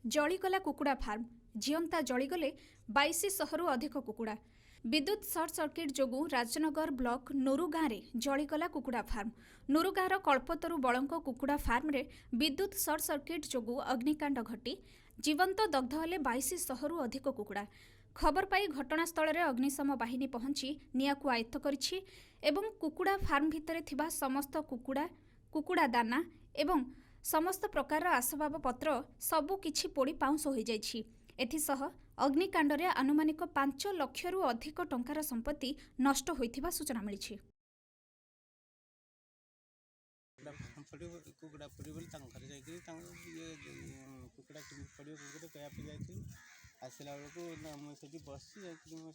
जलीगला कुकुड़ा farm जीवंता जलीगले 2200 अधिक कुकुड़ा। विद्युत short circuit जोगु Rajnagar block नुरुगां रे जलीगला कुकुड़ा फार्म। नुरुगांर कल्पतरु बळंक कुकुड़ा फार्म रे विद्युत सर्ट सर्किट जोगु अग्निकांड घटी जीवंत दग्ध हेले 2200 अधिक कुकुड़ा। खबर पाई घटनास्थल रे अग्निशम बाहिनी पहुंची नियाकु आयत्त करिछि एवं कुकुड़ा फार्म भितरे थिबा समस्त कुकुड़ा दाना एवं समस्त प्रकार आसबाब पत्र सबु किछि पोड़ी पाउंस हो जाइछि। एथिसह अग्निकांड रे आनुमानिक 5 लाख रु अधिक टंकार संपत्ति नष्ट होइथिबा सूचना मिलिछि। कुकुड़ा पड़ी बोली घर जाकि कुकुड़ा पड़ो कुकुड़ा कहवाई जाती आसला बेलू मुझे बस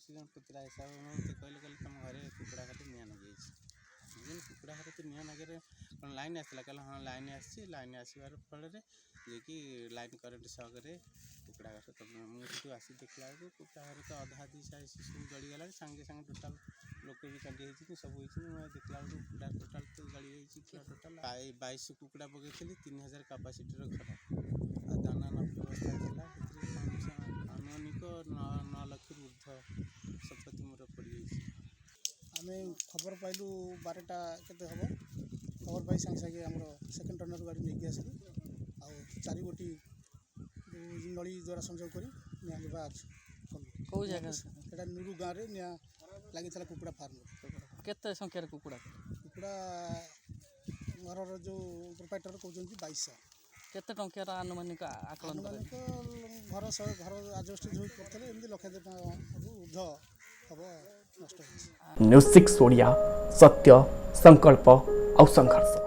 मो पुतरा हिसाब से कहले तुम घर कुकुड़ा खाते निआ लगे कुकुड़ा घर तो निआ लगे लाइन आसला कहला हाँ लाइन लाइन आसबार फल कि लाइन करेन्ट सकरे कुकुड़ा घर तुम मुझे आसी देखला कुकुड़ा घर तो अधा दी सब जलीगला सागे सागे टोटाल लोक भी काली सब देखला कुकुड़ा टोटाल तो जली टोटाल 22 कुकुड़ा पकई 3000 कैपेसिटर घर आ दाना 90 बस्ता आनुमानिक 9 लाख ऊर्ध संपत्ति मोर पड़ आम खबर पाइलु 12टा केते हम खबर पाई सागे सागे आम सेकेंड टर्नर गाड़ी नहीं आसली आ 4 गोटी नली द्वारा संयोग कर निया लिबाज कौ जगह नुरु गाँव में निया लगी कुकुड़ा फार्म केते संख्यार कुकुड़ा कुकुड़ा घर जो प्रोप्राइटर कहते 2200 केते टंकार आनुमानिक आकलन घर घर आजबेस्ट जो करते एमती लक्ष ऊर्ध हम नष्ट न्यूज़ 6 ओडिया सत्य संकल्प और संघर्ष।